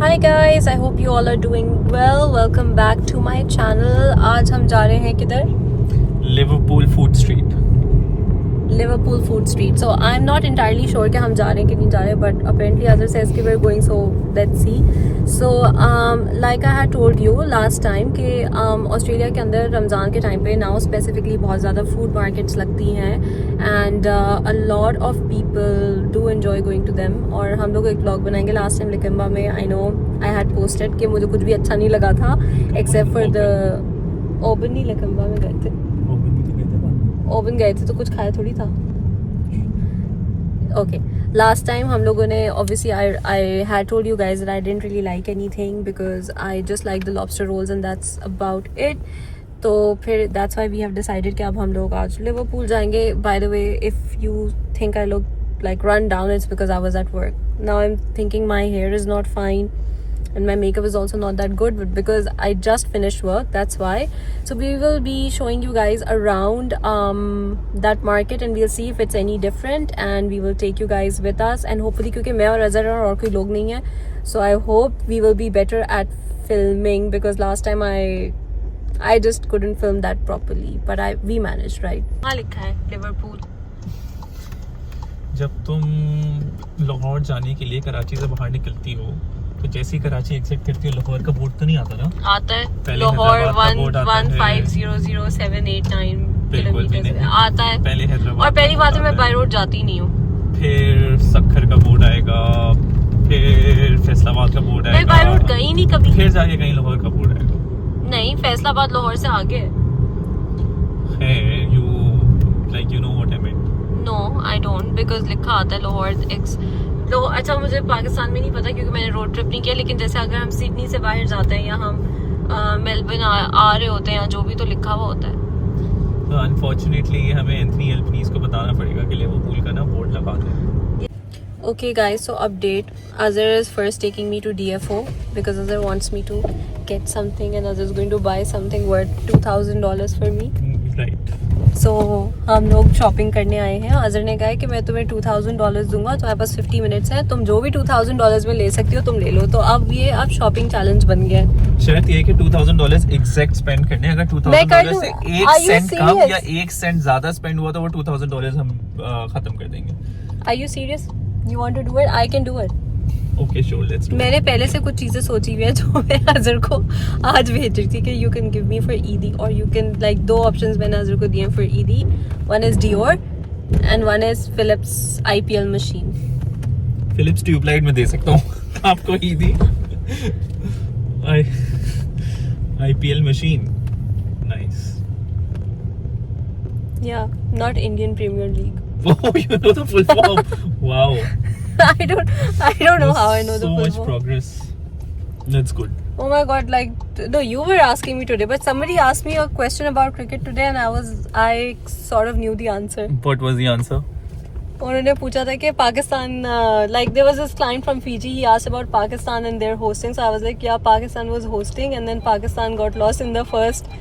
Hi guys, I hope you all are doing well. Welcome back to my channel. आज हम जा रहे हैं किधर? Liverpool food street. Liverpool Food Street. So I'm not entirely sure कि हम जा रहे हैं कि नहीं जा रहे हैं, but apparently Azhar says कि we're going, so let's see. So like I had told you last time कि ऑस्ट्रेलिया के अंदर रमज़ान के टाइम पे now specifically बहुत ज़्यादा food markets लगती हैं and a lot of people do enjoy going to them. और हम लोग एक vlog बनाएंगे last time लिकम्बा में. I know I had posted कि मुझे कुछ भी अच्छा नहीं लगा था except for the ओबन नहीं लिकम्बा में गए थे. ओवन गए थे तो कुछ खाया थोड़ी था. ओके लास्ट टाइम हम लोगों ने obviously I had told you guys that I didn't really like anything because I just like the lobster rolls and that's about it. तो फिर that's why we have decided कि अब हम लोग आज लिवरपूल जाएंगे. By the way, if you think I look like run down, it's because I was at work. Now I'm thinking my hair is not fine and my makeup is also not that good, but because I just finished work, that's why. So we will be showing you guys around that market and we'll see if it's any different and we will take you guys with us and hopefully क्योंकि मैं और अजहर और कोई लोग नहीं है, so I hope we will be better at filming because last time I just couldn't film that properly, but we managed, right? हाँ लिखा है लिवरपूल. जब तुम लाहौर जाने के लिए कराची से बाहर निकलती हो तो जैसे ही कराची एग्जिट करती हो लाहौर का बोर्ड तो नहीं आता ना? आता है लाहौर 1500789 किलोमीटर आता है पहले हैदराबाद. और पहली बात है मैं बाय रोड जाती नहीं हूँ. फिर सक्खर का बोर्ड आएगा, फिर फैसलाबाद का बोर्ड आएगा. मैं बाय रोड गई नहीं कभी. फिर जाके कहीं लाहौर का बोर्ड आएगा. नहीं, फैसलाबाद लाहौर से आगे है. you know what I meant. No I don't because लिखा आता है लाहौर. अच्छा मुझे पाकिस्तान में नहीं पता क्योंकि मैंने रोड ट्रिप नहीं किया, लेकिन जैसे अगर हम सिडनी से बाहर जाते हैं या हम मेलबर्न आ रहे होते हैं या जो भी, तो लिखा हुआ होता है. तो अनफॉर्चुनेटली हमें एंथनी एल्पनीज को बताना पड़ेगा कि लिवरपूल का ना बोर्ड लगा दें. Okay guys, so update. Azhar is first taking me to DFO because Azhar wants me to get something and Azhar is going to buy something worth $2,000 for me. Right. So हम लोग shopping करने आए हैं. अजहर ने कहा है कि मैं तुम्हें $2,000 दूंगा, तुम्हारे पास 50 मिनट्स हैं, तुम जो भी $2,000 में ले सकती हो तुम ले लो. तो अब ये शॉपिंग चैलेंज बन गया है. शर्त ये कि $2,000 एग्जैक्ट स्पेंड करने हैं. अगर $2,000 से 1 सेंट कम या 1 सेंट ज्यादा स्पेंड हुआ तो वो $2,000 हम खत्म कर देंगे. Are you serious? You want to do it? I can do it. Okay, sure, let's do it. मैंने पहले से कुछ चीजें सोची हुई है जो मैं अजहर को आज भेज रही थी कि you can give me for ईदी और you can like दो ऑप्शंस मैंने अजहर को दिए for ईदी. One is Dior and one is Philips IPL machine. Philips tubelight में दे सकता हूँ आपको ईदी. IPL machine, nice. Yeah, not Indian Premier League. Oh, you know the full form. Wow. I don't know how I know the so full much form. progress. That's good. Oh my god, like no, you were asking me today, but somebody asked me a question about cricket today and I sort of knew the answer. What was the answer? उन्होंने पूछा था कि Pakistan like there was this client from Fiji, he asked about Pakistan and their hosting, so I was like yeah, Pakistan was hosting and then Pakistan got lost in the first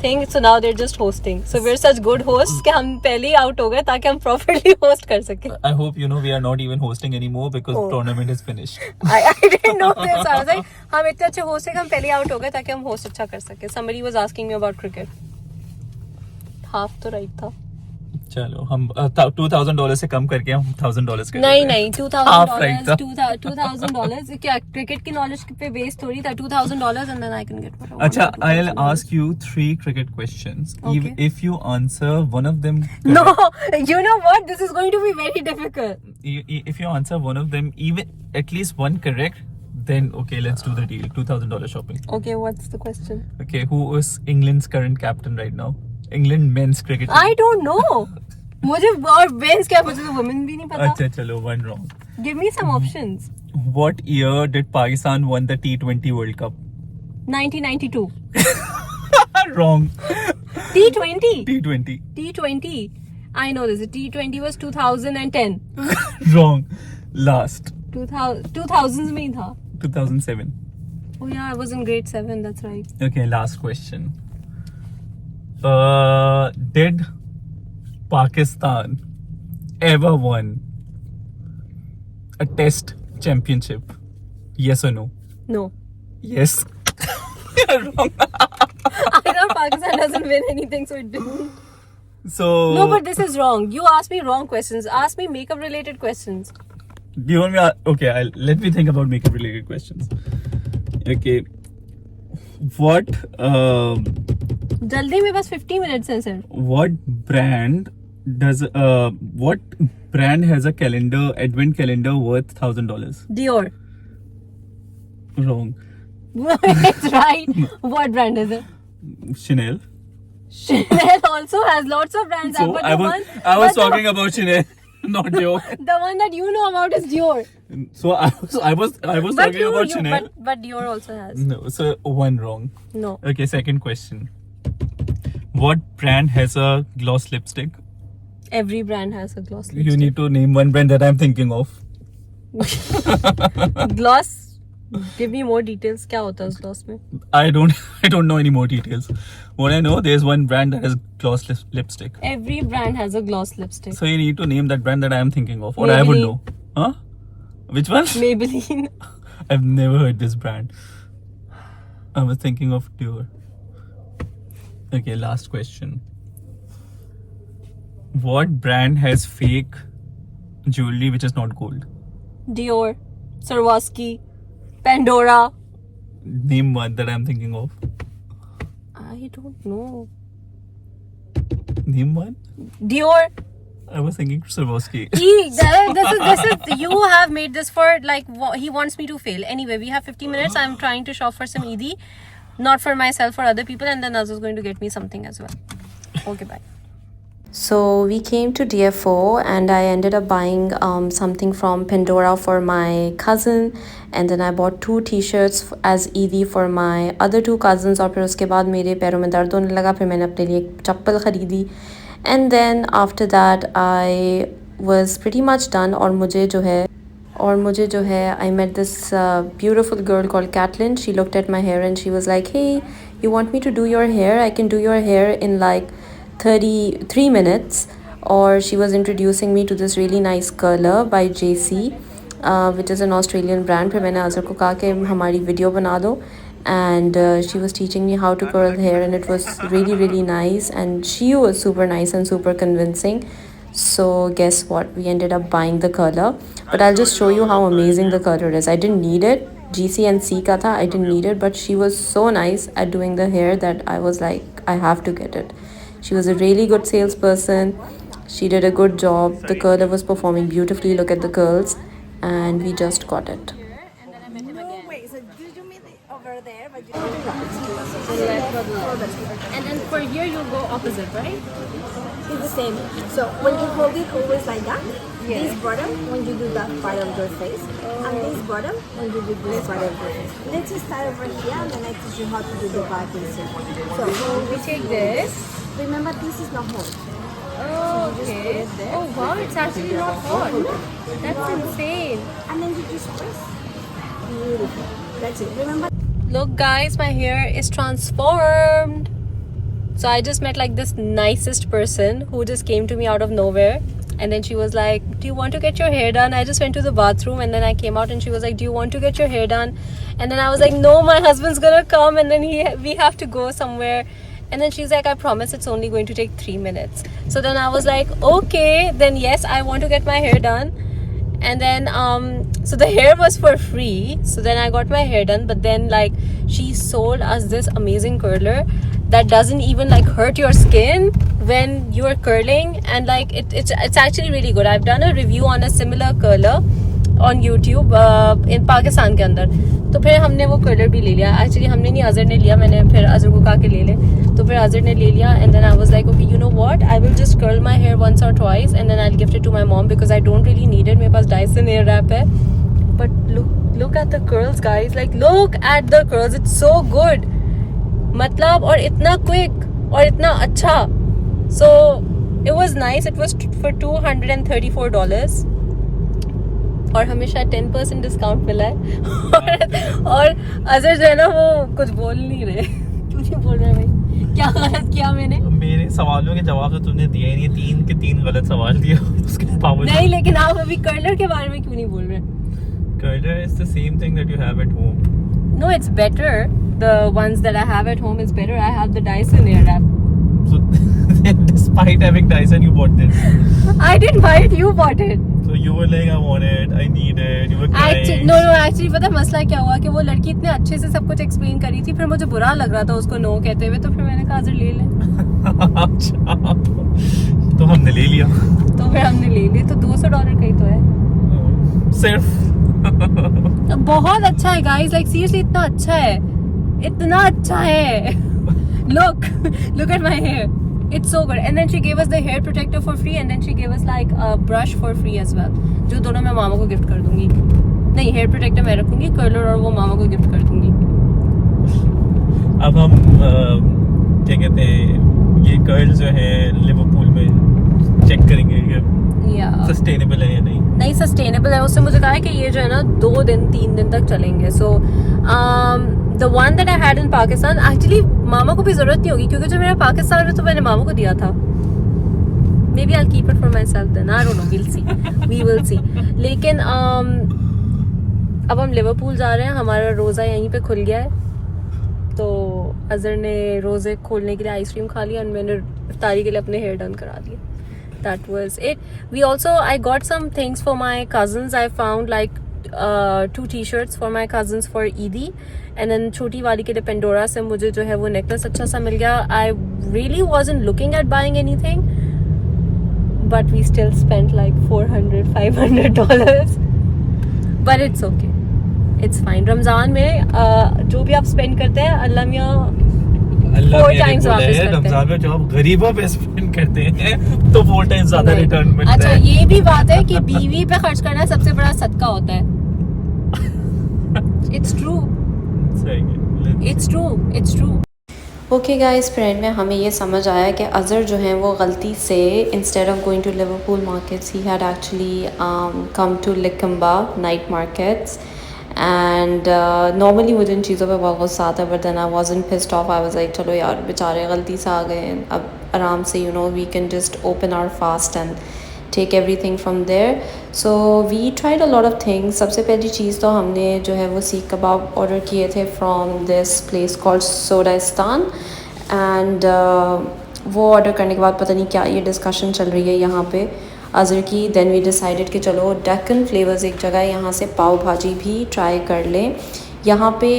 thing, so now they're just hosting. So we're such good hosts कि हम पहले ही out हो गए ताकि हम properly host कर सकें. I hope you know we are not even hosting anymore because the tournament is finished. I didn't know this. I was like हम इतने अच्छे host हैं कि हम पहले ही out हो गए ताकि हम host अच्छा कर सकें. Somebody was asking me about cricket. Half तो right था. चलो हम $2,000 से कम करके हम $1,000 नहीं $2,000 क्या क्रिकेट की नॉलेज पे बेस थोड़ी था. $2,000 and then I can get whatever. अच्छा, I'll ask you 3 cricket questions. Okay. If you answer one of them No, you know what? This is going to be very difficult. If you answer one of them, even at least one correct, then okay, let's do the deal. $2,000 shopping. Okay, what's the question? Okay, who is England's current captain right now? England men's cricket. I don't know. मुझे और men's क्या, मुझे तो women भी नहीं पता. अच्छा चलो, one wrong. Give me some options. What year did Pakistan won the T20 World Cup? 1992. Wrong. T20. T20. I know this. The T20 was 2010. Wrong. Last. 2000s में ही था. 2007. Oh yeah, I was in grade 7. That's right. Okay, last question. Did Pakistan ever won a test championship? Yes or no? No. Yes. You're wrong. I thought Pakistan doesn't win anything, so it didn't. So No, but this is wrong. You asked me wrong questions. Ask me makeup related questions. do you want me? Okay, let me think about makeup related questions. Okay. What जल्दी में बस 50 minutes हैं sir. what brand has a advent calendar worth $1,000? Dior. Wrong. It's right. What brand is it? Chanel. Chanel also has lots of brands. So but I the was one, I was but the talking about Chanel, not Dior. The one that you know about is Dior. So I was talking about Chanel. But Dior also has. No, so one wrong. No. Okay, second question. What brand has a gloss lipstick? Every brand has a gloss lipstick. You need to name one brand that I'm thinking of. Gloss. Give me more details. क्या होता है उस gloss में? I don't know any more details. What I know, there's one brand that has gloss lipstick. Every brand has a gloss lipstick. So you need to name that brand that I am thinking of, or I would know. Huh? Which one? Maybelline. I've never heard this brand. I was thinking of Dior. Okay, last question. What brand has fake jewelry which is not gold? Dior. Swarovski. Pandora. Name one that I'm thinking of. I don't know. Name one. Dior. I was thinking Swarovski. This is you have made this for like he wants me to fail. Anyway, we have 50 minutes. I'm trying to shop for some Eidi, not for myself, for other people, and then Naz is going to get me something as well. Okay, bye. So we came to DFO and I ended up buying something from Pandora for my cousin, and then I bought 2 t-shirts as Eidi for my other 2 cousins. और फिर उसके बाद मेरे पैरों में दर्द होने लगा, फिर मैंने अपने लिए एक चप्पल खरीदी. And then after that I was pretty much done. और मुझे जो है I met this beautiful girl called Catlin. She looked at my hair and she was like, hey, you want me to do your hair? I can do your hair in like 33 minutes. Or she was introducing me to this really nice curler by JC, which is an Australian brand. फिर मैंने अज़र को कहा कि हमारी video बना दो, and she was teaching me how to curl hair, and it was really nice, and she was super nice and super convincing. So guess what, we ended up buying the curler, but I'll just show you how amazing the curler is. I didn't need it. GCNC ka tha, I didn't need it, but she was so nice at doing the hair that I was like, I have to get it. She was a really good salesperson. She did a good job. The curler was performing beautifully. Look at the curls, and we just got it. No, wait, so did you meet over there? But you And then for here you go opposite, right? it's the same. So when you hold it always like that, this bottom when you do that part of your face, and this bottom when you do this part of your face. Let's just start over here, and then I teach you how to do the back insert. So We take this. remember, this is not hot. Oh, okay. Oh wow, it's actually not hot. That's insane. And then you just press. Beautiful. That's it. Remember. Look guys, my hair is transformed. So I just met like this nicest person who just came to me out of nowhere, and then she was like, do you want to get your hair done? I just went to the bathroom and then I came out and she was like, do you want to get your hair done? And then I was like, no, my husband's gonna come, and then we have to go somewhere. And then she's like, I promise it's only going to take 3 minutes. So then I was like, okay, then yes, I want to get my hair done. And then so the hair was for free, so then I got my hair done. But then like she sold us this amazing curler that doesn't even like hurt your skin when you're curling, and like it's actually really good. I've done a review on a similar curler on YouTube in Pakistan के अंदर. तो फिर हमने वो curler भी ले लिया. Actually हमने नहीं, अजहर ने लिया. मैंने फिर अजहर को कहा कि ले ले, तो फिर अजहर ने ले लिया. And then I was like, okay, you know what, I will just curl my hair once or twice and then I'll gift it to my mom because I don't really need it. मेरे पास Dyson Airwrap है. But look at the curls guys, like look at the curls, it's so good. मतलब और इतना quick और इतना अच्छा. So it was nice. It was for $234. और हमें शायद 10% डिस्काउंट मिला है. और अजहर जो है ना वो कुछ बोल नहीं रहे. क्यों नहीं बोल रहे भाई? क्या गलत किया मैंने? मेरे सवालों के जवाब तो तुमने दिए ही नहीं. 3 के 3 गलत सवाल दिए उसके बावजूद. नहीं, लेकिन आप अभी कर्लर के बारे में क्यों नहीं बोल रहे? Curler is the same thing that you have at home. it's better. The ones that I have at home is better. I have the Dyson Airwrap. So despite having Dyson, you bought this. I didn't buy it. You bought it. So you were like, I want it, I need it. You were crying. Actually पता मसला क्या हुआ कि वो लड़की इतने अच्छे से सब कुछ एक्सप्लेन करी थी, फिर मुझे बुरा लग रहा था उसको नो कहते हुए, तो फिर मैंने कहा अजर ले ले. अच्छा, तो हमने ले लिया. तो फिर हमने ले ली. तो $200 का ही तो है. सिर्फ. बहुत अच्छा है गाइस, लाइक सीरियसली इतना अच्छा है, इतना अच्छा है. look at my hair, it's so good. And then she gave us the hair protector for free, and then she gave us like a brush for free as well, जो दोनों मैं मामा को गिफ्ट कर दूंगी. नहीं, हेयर प्रोटेक्टर मैं रखूंगी, curler और वो मामा को गिफ्ट कर दूंगी. अब हम क्या कहते हैं, ये कर्ल जो है लिवरपूल में चेक करेंगे कि सस्टेनेबल है या नहीं सस्टेनेबल है. उससे मुझे कहा है कि ये जो है ना 2-3 दिन तक चलेंगे. So the one that I had in Pakistan, actually मामा को भी जरूरत नहीं होगी क्योंकि जो मेरा पाकिस्तान में तो मैंने मामा को दिया था. Maybe I keep it for myself then, I don't know, we will see. लेकिन अब हम लिवरपूल जा रहे हैं, हमारा रोज़ा यहीं पे खुल गया है. तो अजहर ने रोज़े खोलने के लिए आइसक्रीम खा लिया और मैंने इफ्तारी के लिए अपने हेयर डन करा दिए. That was it. I got some things for my cousins. I found like 2 t-shirts for my cousins for Eidi, and then छोटी वाली के लिए Pandora से मुझे जो है वो नेकलेस अच्छा सा मिल गया. I really wasn't looking at buying anything, but we still spent like $400-500. But it's okay. It's fine. Ramzan में जो भी आप spend करते हैं अल्लाह मियाँ 4 times वापस करते हैं. रमजान में जो आप गरीबों पे स्पेंड करते हैं तो 4 times ज्यादा रिटर्न मिलता है. अच्छा, ये भी बात है कि बीवी पे खर्च करना सबसे बड़ा सदका होता है. It's true. It's true. Okay guys, friend में हमें ये समझ आया कि अज़हर जो हैं वो गलती से instead of going to Liverpool markets ही had actually come to Lakemba night markets. And normally मुझे इन चीज़ों पे बहुत गुस्सा आता है, but then I wasn't pissed off. I was like चलो यार बेचारे गलती से आ गए, अब आराम से we can just open our fast and take everything from there. So we tried a lot of things. सबसे पहली चीज़ तो हमने जो है वो सीख कबाब ऑर्डर किए थे from this place called Sodastan. एंड वो ऑर्डर करने के बाद पता नहीं क्या ये डिस्कशन चल रही है यहाँ पे अज़हर की. देन वी डिसाइडेड कि चलो डेक्कन फ्लेवर्स एक जगह है, यहाँ से पाव भाजी भी ट्राई कर लें. यहाँ पे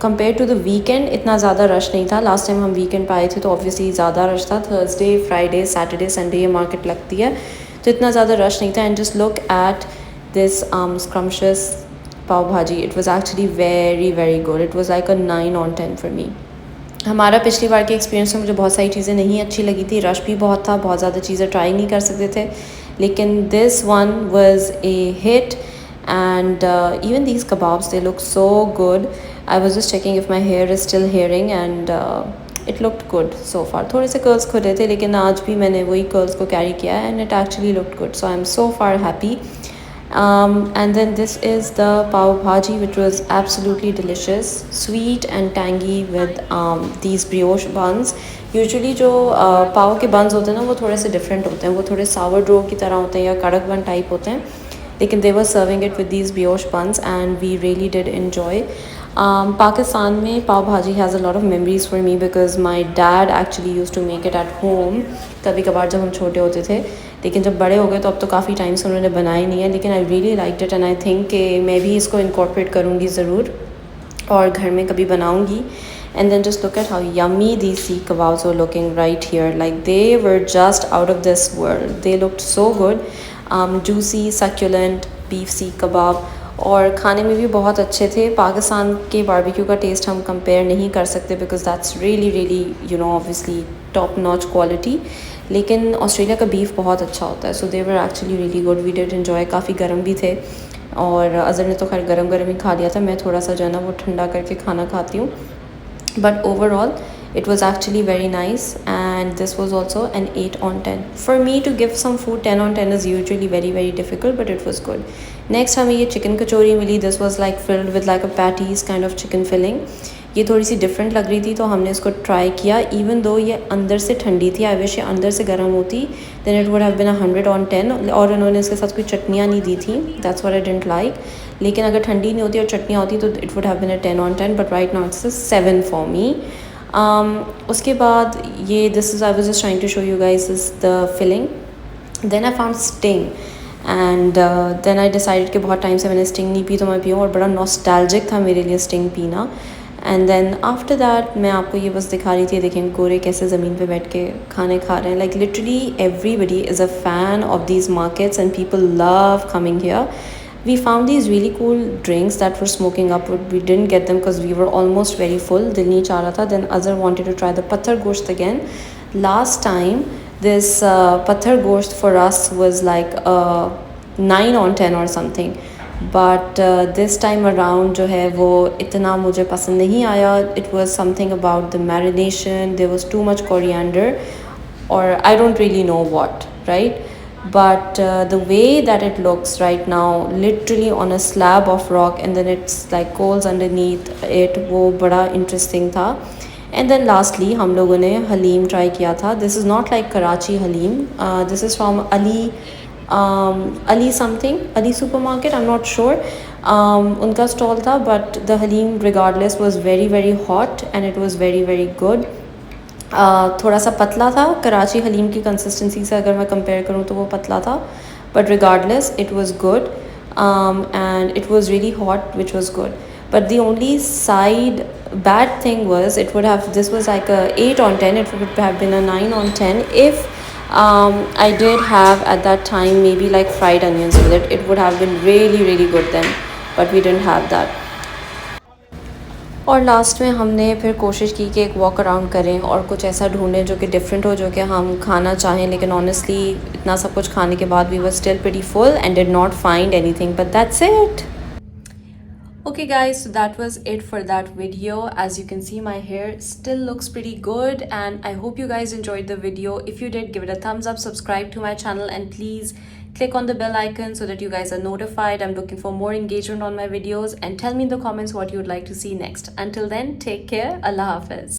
कंपेयर टू द वीकेंड इतना ज़्यादा रश नहीं था. लास्ट टाइम हम वीकेंड पे आए थे तो ऑब्वियसली ज़्यादा रश था. थर्सडे, फ्राइडे, सैटरडे, संडे ये मार्केट लगती है तो इतना ज़्यादा रश नहीं था. And just look at this scrumptious pav bhaji. It was actually very very good. It was like a 9 on 10 for me. हमारा पिछली बार के एक्सपीरियंस में मुझे बहुत सारी चीज़ें नहीं अच्छी लगी थी. रश भी बहुत था, बहुत ज़्यादा चीज़ें ट्राई नहीं कर सकते थे. लेकिन this one was a hit. And even these kebabs they look so good. I was just checking if my hair is still हेयरिंग and it looked good so far. थोड़े से कर्ल्स खुले थे लेकिन आज भी मैंने वही कर्ल्स को कैरी किया है and it actually looked good. So I am so far happy. And then this is the pav bhaji, which was absolutely delicious, sweet and tangy with these brioche buns. Usually जो पाव के buns होते हैं ना वो थोड़े से different होते हैं, वो थोड़े sourdough की तरह होते हैं या कड़क बन टाइप होते हैं. लेकिन they were serving it with these brioche buns and we really did enjoy. Pakistan में पाव भाजी has a lot of memories for me because my dad actually used to make it at home. कभी कभार जब हम छोटे होते थे, लेकिन जब बड़े हो गए तो अब तो काफ़ी टाइम से उन्होंने बनाए नहीं है. लेकिन I really liked it and I think कि मैं भी इसको इनकॉर्पोरेट करूँगी ज़रूर और घर में कभी बनाऊँगी. And then just look at how yummy these seekh kebabs were looking right here. Like they were just out of this world. They looked so good. Juicy succulent beef seekh kebab और खाने में भी बहुत अच्छे थे. पाकिस्तान के बारबेक्यू का टेस्ट हम कंपेयर नहीं कर सकते because that's really really obviously top notch quality. लेकिन ऑस्ट्रेलिया का बीफ बहुत अच्छा होता है. So they were actually really good. We did enjoy. काफ़ी गर्म भी थे और अज़हर ने तो खैर गरम गरम ही खा लिया था. मैं थोड़ा सा जो है ना वो ठंडा करके खाना खाती हूँ. But overall it was actually very nice and this was also an 8 on 10. For me to give some food 10 on 10 is usually very very difficult, but it was good. Next हमें ये chicken kachori milli. This was like filled with like a patties kind of chicken filling. ये थोड़ी सी different लग रही थी तो हमने इसको ट्राई किया। इवन दो ये अंदर से ठंडी थी, आई विश ये अंदर से गर्म होती, then it would have been 100 on 10। और उन्होंने इसके साथ कोई चटनियाँ नहीं दी थी, that's what I didn't like. लेकिन अगर ठंडी नहीं होती और चटनियाँ होती तो it would have been a 10 on 10, but right now it's a 7 for me। उसके बाद ये this is I was just trying to show you guys is the filling. Then I found sting and then I decided कि बहुत time से मैंने sting नहीं P तो मैं पीऊँ, और बड़ा नॉस्टैल्जिक था मेरे लिए स्टिंग पीना। एंड देन आफ्टर दैट मैं आपको ये बस दिखा रही थी, देखें गोरे कैसे ज़मीन पे बैठ के खाने खा रहे हैं। Like literally everybody is a fan of these markets and people love coming here. We found these really cool drinks that were smoking up. We didn't get them because we were almost very full. Dil nahi cha raha tha. Then Azhar wanted to try the Pathar Gosht again. Last time this Pathar Gosht for us was like 9 on 10 or something. But this time around जो है वो इतना मुझे पसंद नहीं आया. It was something about the marination. There was too much coriander, or I don't really know what, right? But the way that it looks right now, literally on a slab of rock, and then it's like coals underneath it, वो बड़ा interesting था। And then lastly हम लोगों ने haleem try किया था। This is not like Karachi haleem, this is from Ali something, Ali supermarket, I'm not sure। उनका stall था, but the haleem regardless was very very hot and it was very very good। थोड़ा सा पतला था, कराची हलीम की कंसिस्टेंसी से अगर मैं कंपेयर करूँ तो वो पतला था, but regardless it was good and it was really hot which was good. But the only side bad thing was it would have, this was like a 8 on 10, it would have been a 9 on 10 if I did have at that time maybe like fried onions with it. It would have been really really good then, but we didn't have that। और last में हमने फिर कोशिश की कि एक walk around करें और कुछ ऐसा ढूंढें जो कि डिफरेंट हो, जो कि हम खाना चाहें। लेकिन ऑनेस्टली इतना सब कुछ खाने के बाद we were still pretty full and did not find anything, but that's it. Okay guys, so that was it for that video. As you can see, my hair still looks pretty good and I hope you guys enjoyed the video. If you did, give it a thumbs up, subscribe to my channel, and please click on the bell icon so that you guys are notified. I'm looking for more engagement on my videos, and tell me in the comments what you would like to see next. Until then, take care. Allah Hafiz.